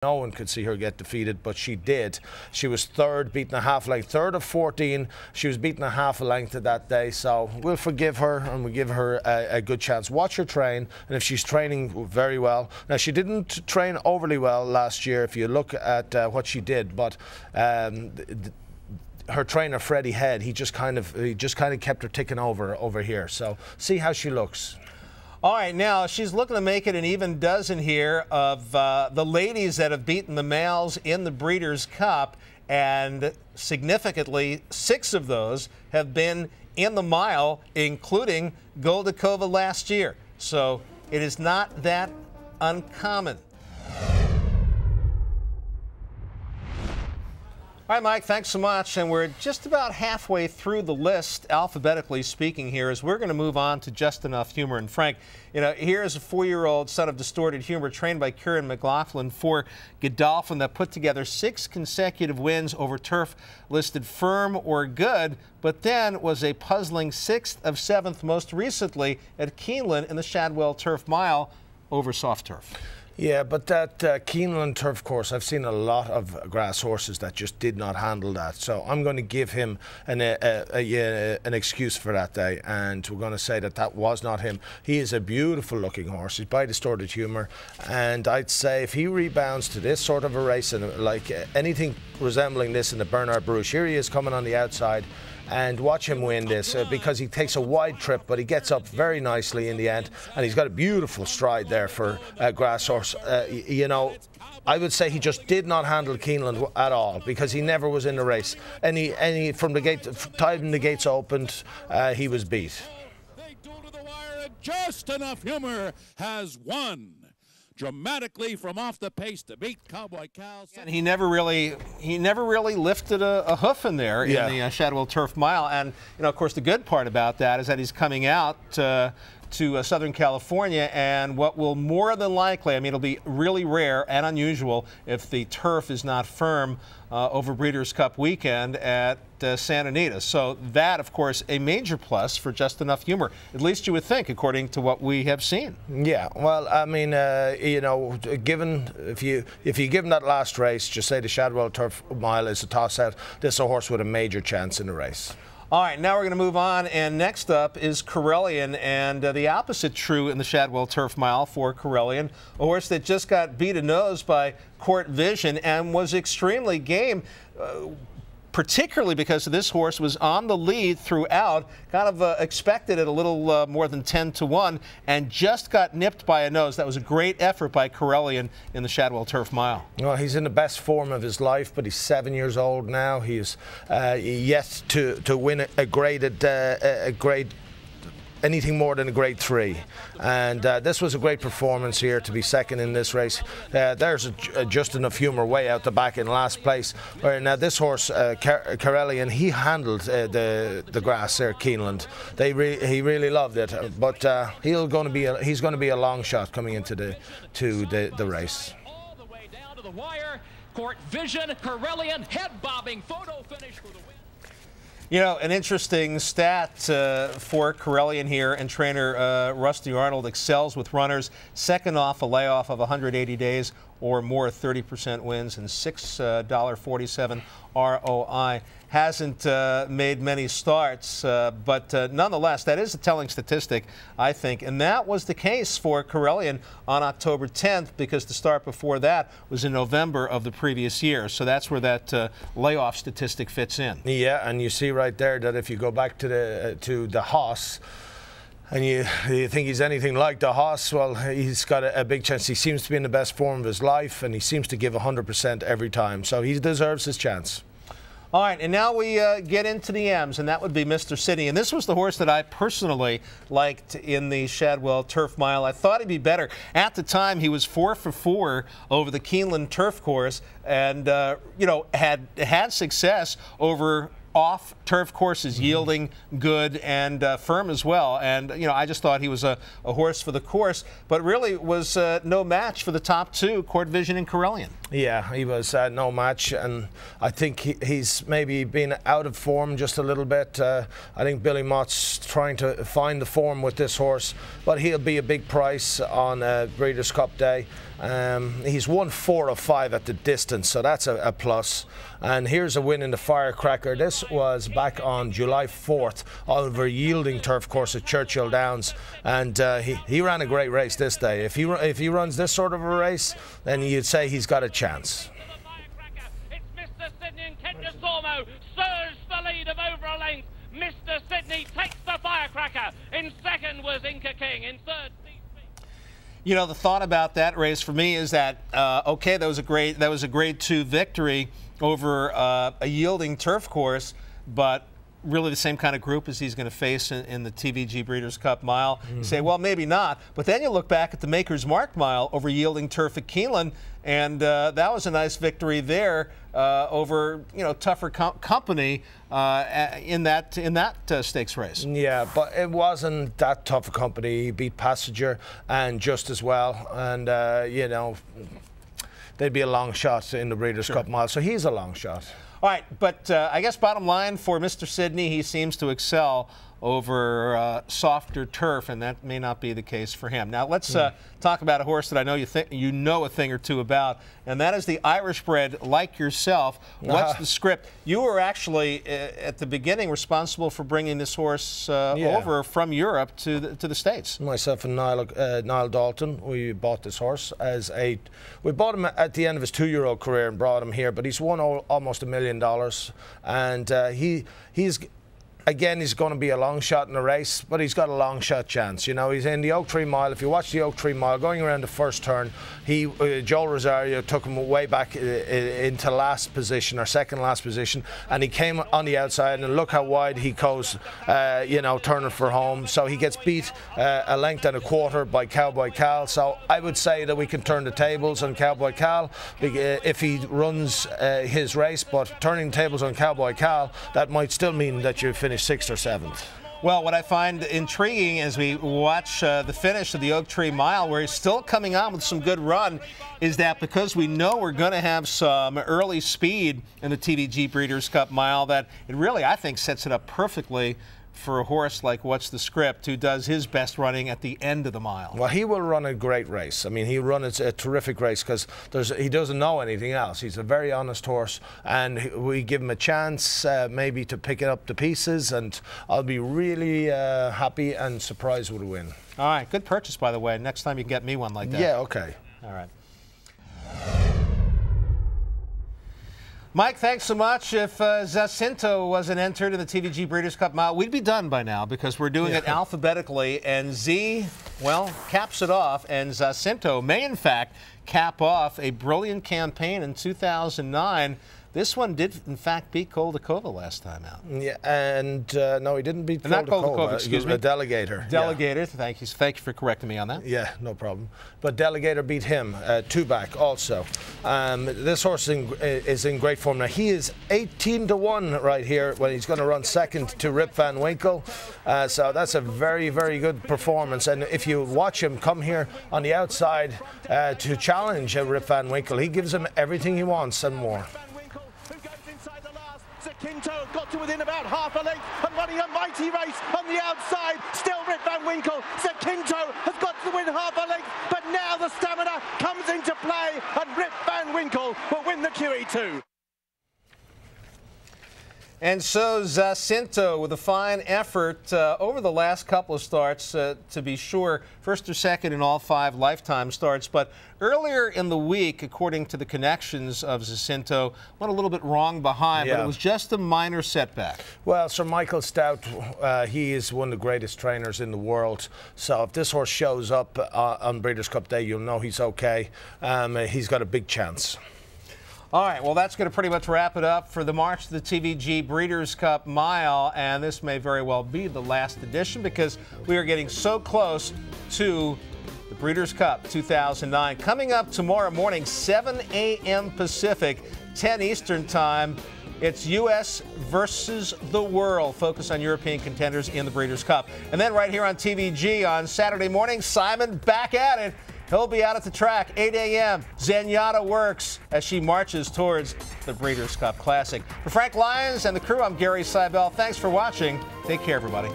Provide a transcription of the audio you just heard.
No one could see her get defeated, but she did. She was third, beaten a half length. Third of 14. She was beaten a half a length that day, so we'll forgive her and we'll give her a good chance. Watch her train, and if she's training very well. Now, she didn't train overly well last year if you look at what she did, but her trainer Freddie Head, he just kind of kept her ticking over here. So see how she looks. All right, now she's looking to make it an even dozen here of the ladies that have beaten the males in the Breeders' Cup, and significantly 6 of those have been in the mile, including Goldakova last year. So it is not that uncommon. All right, Mike, thanks so much. And we're just about halfway through the list, alphabetically speaking here, as we're going to move on to Just Enough Humor. And Frank, you know, here's a 4-year-old son of Distorted Humor trained by Kieran McLaughlin for Godolphin that put together 6 consecutive wins over turf listed firm or good, but then was a puzzling 6th of 7th most recently at Keeneland in the Shadwell Turf Mile over soft turf. Yeah, but that Keeneland turf course, I've seen a lot of grass horses that just did not handle that. So I'm going to give him an excuse for that day, and we're going to say that that was not him. He is a beautiful looking horse. He's by Distorted Humor, and I'd say if he rebounds to this sort of a race, and like anything resembling this in the Bernard Baruch, here he is coming on the outside. And watch him win this because he takes a wide trip, but he gets up very nicely in the end, and he's got a beautiful stride there for a grass horse. You know, I would say he just did not handle Keeneland at all because he never was in the race. Any from the gate, time the gates opened, he was beat. They go to the wire, and Just Enough Humor has won dramatically from off the pace to beat Cowboy Cal. And he never really lifted a hoof in there in the Shadwell Turf Mile. And you know, of course, the good part about that is that he's coming out to Southern California, and what will more than likely, I mean, it'll be really rare and unusual if the turf is not firm over Breeders' Cup weekend at Santa Anita. So that, of course, a major plus for Just Enough Humor, at least you would think, according to what we have seen. Yeah, well, I mean, you know, given if you give him that last race, just say the Shadwell Turf Mile is a toss-out, this is a horse with a major chance in the race. All right, now we're going to move on, and next up is Corellian, and the opposite true in the Shadwell Turf Mile for Corellian, a horse that just got beat a nose by Court Vision and was extremely game, particularly because this horse was on the lead throughout, kind of expected at a little more than 10-1, and just got nipped by a nose. That was a great effort by Corellian in the Shadwell Turf Mile. Well, he's in the best form of his life, but he's 7 years old now. He's yet to win a grade anything more than a grade 3, and this was a great performance here to be second in this race. There's Just Enough Humor way out the back in last place. Now this horse, Corellian, he handled the grass there, Keeneland. He really loved it, but he's going to be a long shot coming into the race. All the way down to the wire. Court Vision, Corellian, head bobbing photo finish for the win. You know, an interesting stat for Corellian here, and trainer Rusty Arnold excels with runners. Second off a layoff of 180 days or more, 30% wins and $6.47 ROI. Hasn't made many starts, but nonetheless, that is a telling statistic, I think. And that was the case for Corellian on October 10th, because the start before that was in November of the previous year. So that's where that layoff statistic fits in. Yeah, and you see right there that if you go back to the Haas, and you think he's anything like the Haas, well, he's got a big chance. He seems to be in the best form of his life, and he seems to give 100% every time. So he deserves his chance. All right, and now we get into the M's, and that would be Mr. City. And this was the horse that I personally liked in the Shadwell Turf Mile. I thought he'd be better. At the time, he was 4 for 4 over the Keeneland Turf Course, and you know, had success over off turf courses, yielding good and firm as well. And you know, I just thought he was a horse for the course, but really was no match for the top 2, Court Vision and Corellian. Yeah, he was no match, and I think he's maybe been out of form just a little bit. I think Billy Mott's trying to find the form with this horse, but he'll be a big price on Breeders' Cup Day. He's won 4 of 5 at the distance, so that's a plus. And here's a win in the Firecracker. This was back on July 4th over a yielding turf course at Churchill Downs, and he ran a great race this day. If he runs this sort of a race, then you'd say he's got a chance. It's Mr. Sydney and Kenya Sormo surged the lead of over a length. Mr. Sydney takes the Firecracker. In second was Inca King. In third, you know, the thought about that race for me is that okay, that was a grade 2 victory over a yielding turf course, but really the same kind of group as he's going to face in the TVG Breeders' Cup Mile. You say, well, maybe not, but then you look back at the Maker's Mark Mile over yielding turf at Keeneland, and that was a nice victory there over, you know, tougher company in that stakes race. Yeah, but it wasn't that tough a company. He beat Passenger and Just as well, and you know, they'd be a long shot in the Breeders' Cup Mile, so he's a long shot. All right, but I guess bottom line for Mr. Sydney, he seems to excel over softer turf, and that may not be the case for him. Now let's talk about a horse that I know you know a thing or two about, and that is the Irish bred Like Yourself. What's the script? You were actually at the beginning responsible for bringing this horse over from Europe to the States. Myself and Niall Dalton, we bought this horse we bought him at the end of his 2-year-old career and brought him here, but he's won almost $1 million, and he's again, he's going to be a long shot in the race, but he's got a long shot chance. You know, he's in the Oak Tree Mile. If you watch the Oak Tree Mile, going around the first turn, Joel Rosario took him way back into last position, or second last position, and he came on the outside, and look how wide he goes, you know, turning for home. So he gets beat a length and a quarter by Cowboy Cal. So I would say that we can turn the tables on Cowboy Cal if he runs his race, but turning tables on Cowboy Cal, that might still mean that you finish 6th or 7th. Well, what I find intriguing as we watch the finish of the Oak Tree Mile, where he's still coming on with some good run, is that because we know we're going to have some early speed in the TVG Breeders' Cup Mile, that it really, I think, sets it up perfectly for a horse like What's the Script, who does his best running at the end of the mile. Well, he will run a great race. I mean, he'll run a terrific race because he doesn't know anything else. He's a very honest horse, and we give him a chance maybe to pick it up to pieces, and I'll be really happy and surprised with a win. All right, good purchase, by the way. Next time you get me one like that. Yeah, okay. All right. Mike, thanks so much. If Zacinto wasn't entered in the TVG Breeders' Cup Mile, we'd be done by now because we're doing it alphabetically, and Z, well, caps it off, and Zacinto may, in fact, cap off a brilliant campaign in 2009. This one did, in fact, beat Koldakova last time out. Yeah, and no, he didn't beat Koldakova. Not Koldakova, excuse me. Delegator. Delegator, yeah. Thank you for correcting me on that. Yeah, no problem. But Delegator beat him, 2-back also. This horse is in great form. Now, he is 18-1 right here when he's going to run second to Rip Van Winkle. So that's a very, very good performance. And if you watch him come here on the outside to challenge Rip Van Winkle, he gives him everything he wants and more. Zacinto got to within about half a length and running a mighty race on the outside. Still Rip Van Winkle. Zacinto has got to win half a length, but now the stamina comes into play and Rip Van Winkle will win the QE2. And so Zacinto with a fine effort over the last couple of starts, to be sure, first or second in all 5 lifetime starts. But earlier in the week, according to the connections of Zacinto, went a little bit wrong behind, but it was just a minor setback. Well, Sir Michael Stout, he is one of the greatest trainers in the world. So if this horse shows up on Breeders' Cup Day, you'll know he's okay. He's got a big chance. All right, well, that's going to pretty much wrap it up for the March to the TVG Breeders' Cup Mile, and this may very well be the last edition because we are getting so close to the Breeders' Cup 2009. Coming up tomorrow morning, 7 a.m. Pacific, 10 Eastern Time. It's U.S. versus the world. Focus on European contenders in the Breeders' Cup. And then right here on TVG on Saturday morning, Simon back at it. He'll be out at the track, 8 a.m. ZENYATTA works as she marches towards the Breeders' Cup Classic. For Frank Lyons and the crew, I'm Gary Seibel. Thanks for watching. Take care, everybody.